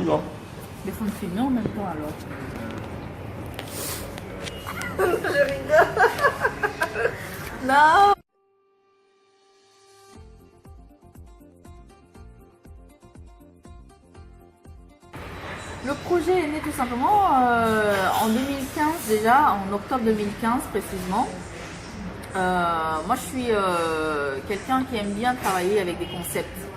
Non. Des fonds de filmer en même temps alors. Je rigole. Non. Le projet est né tout simplement en 2015 déjà, en octobre 2015 précisément. Moi je suis quelqu'un qui aime bien travailler avec des concepts.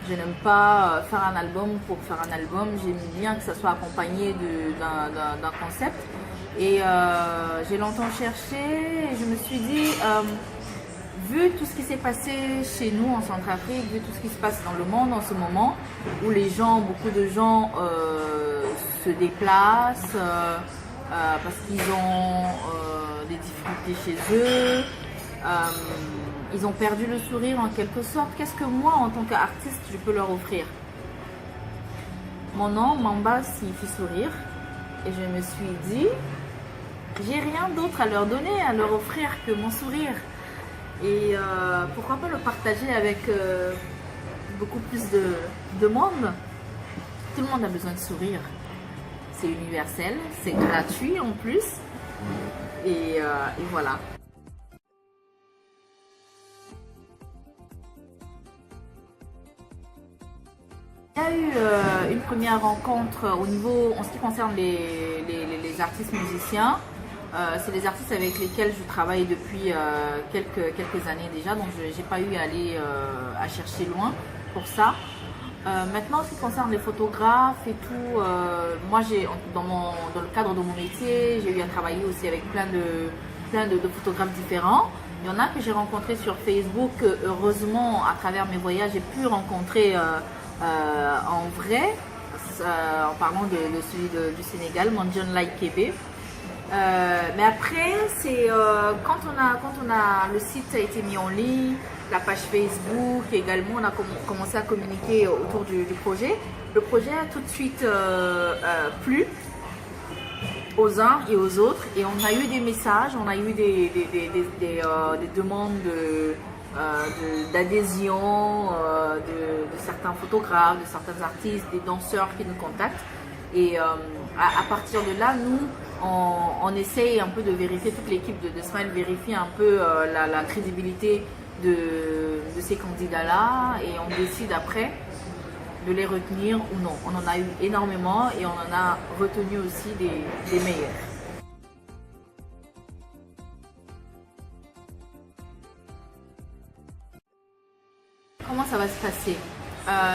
Je n'aime pas faire un album pour faire un album, j'aime bien que ça soit accompagné d'un concept. Et j'ai longtemps cherché et je me suis dit, vu tout ce qui s'est passé chez nous en Centrafrique, vu tout ce qui se passe dans le monde en ce moment, où beaucoup de gens se déplacent parce qu'ils ont des difficultés chez eux, ils ont perdu le sourire en quelque sorte. Qu'est-ce que moi, en tant qu'artiste, je peux leur offrir? Mon nom, Mamba, signifie sourire. Et je me suis dit, j'ai rien d'autre à leur donner, à leur offrir que mon sourire. Et pourquoi pas le partager avec beaucoup plus de monde. Tout le monde a besoin de sourire. C'est universel, c'est gratuit en plus. Et voilà. Il y a eu une première rencontre au niveau, en ce qui concerne les artistes musiciens. C'est des artistes avec lesquels je travaille depuis quelques années déjà, donc je n'ai pas eu à aller à chercher loin pour ça. Maintenant, en ce qui concerne les photographes et tout, moi dans le cadre de mon métier, j'ai eu à travailler aussi avec plein de photographes différents. Il y en a que j'ai rencontrés sur Facebook. Heureusement, à travers mes voyages, j'ai pu rencontrer en vrai, en parlant de celui du Sénégal, Mandione Like Kébé. Mais après, c'est quand on a le site a été mis en ligne, la page Facebook également, on a commencé à communiquer autour du projet. Le projet a tout de suite plu aux uns et aux autres, et on a eu des messages, on a eu des demandes d'adhésion de certains photographes, de certains artistes, des danseurs qui nous contactent. Et à partir de là, nous, on essaye un peu de vérifier, toute l'équipe de Smile vérifie un peu la crédibilité de ces candidats-là, et on décide après de les retenir ou non. On en a eu énormément et on en a retenu aussi des meilleurs. Comment ça va se passer?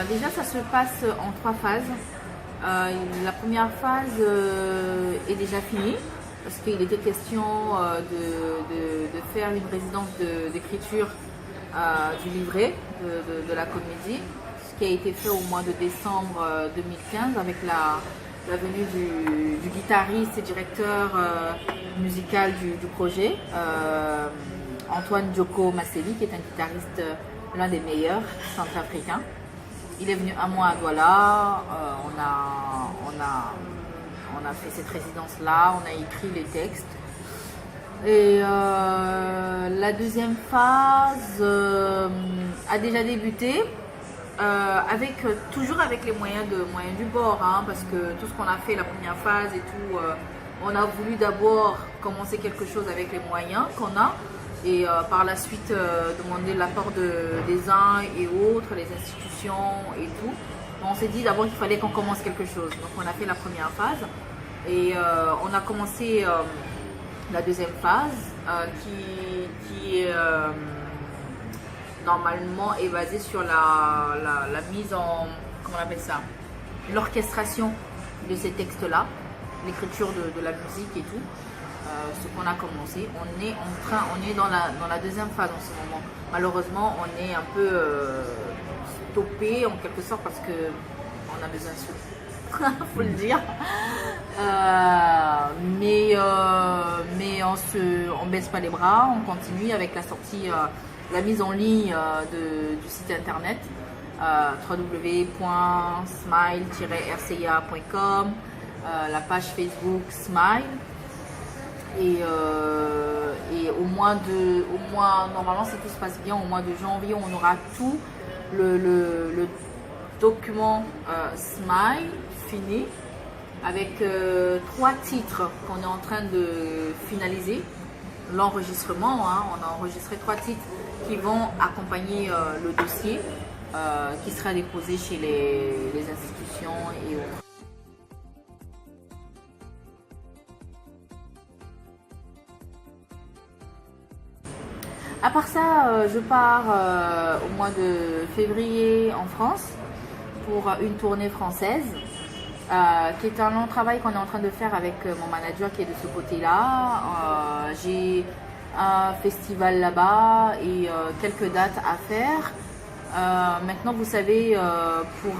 Déjà, ça se passe en 3 phases. La première phase est déjà finie parce qu'il était question de faire une résidence d'écriture du livret de la comédie, ce qui a été fait au mois de décembre 2015 avec la venue du guitariste et directeur musical du projet, Antoine Djoko Maseli, qui est un guitariste l'un des meilleurs centrafricains. Il est venu un mois à Douala, on a fait cette résidence-là, on a écrit les textes. Et la deuxième phase a déjà débuté, toujours avec les moyens du bord, hein, parce que tout ce qu'on a fait la première phase et tout, on a voulu d'abord commencer quelque chose avec les moyens qu'on a, et par la suite demander l'apport des uns et autres, les institutions et tout. On s'est dit d'abord qu'il fallait qu'on commence quelque chose. Donc on a fait la première phase et on a commencé la deuxième phase qui normalement est basée sur la mise en, comment on appelle ça, l'orchestration de ces textes-là, l'écriture de la musique et tout. Ce qu'on a commencé, on est dans la deuxième phase en ce moment. Malheureusement, on est un peu stoppé en quelque sorte parce que on a besoin de sous. Faut le dire. Mais on baisse pas les bras, on continue avec la sortie, la mise en ligne du site internet www.smile-rca.com, la page Facebook Smile. Et normalement si tout se passe bien, au mois de janvier, on aura tout le document Smile fini avec 3 titres qu'on est en train de finaliser. L'enregistrement, hein, on a enregistré 3 titres qui vont accompagner le dossier qui sera déposé chez les institutions et autres. À part ça, je pars au mois de février en France pour une tournée française, qui est un long travail qu'on est en train de faire avec mon manager qui est de ce côté-là. J'ai un festival là-bas et quelques dates à faire. Maintenant, vous savez, pour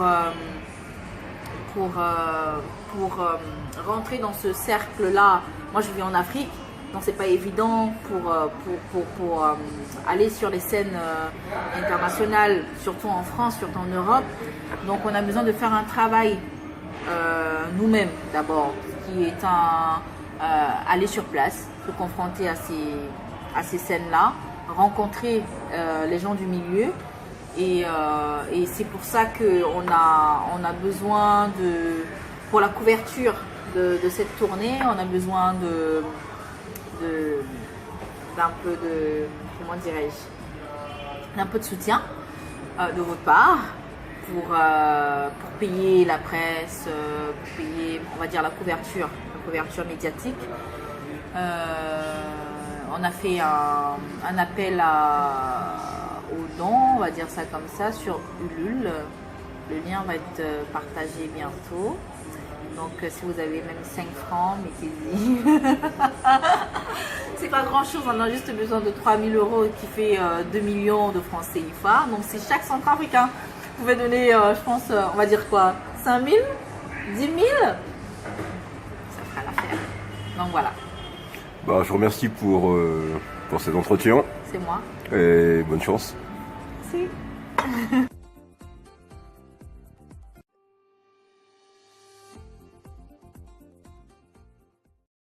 rentrer dans ce cercle-là, moi je vis en Afrique. Donc c'est pas évident pour aller sur les scènes internationales, surtout en France, surtout en Europe. Donc on a besoin de faire un travail nous-mêmes d'abord, qui est aller sur place, se confronter à ces scènes-là, rencontrer les gens du milieu. Et c'est pour ça qu'on a besoin pour la couverture de cette tournée, on a besoin d'un peu de, comment dirais-je, d'un peu de soutien de votre part pour payer la presse, pour payer, on va dire, la couverture médiatique. On a fait un appel aux dons, on va dire ça comme ça, sur Ulule. Le lien va être partagé bientôt. Donc si vous avez même 5 francs, mettez-y. C'est pas grand chose, on a juste besoin de 3 000 € qui fait 2 millions de francs CFA. Donc si chaque centrafricain pouvait donner, je pense, on va dire quoi, 5 000, 10 000, ça fera l'affaire. Donc voilà. Bah, je vous remercie pour cet entretien. C'est moi. Et bonne chance. Merci.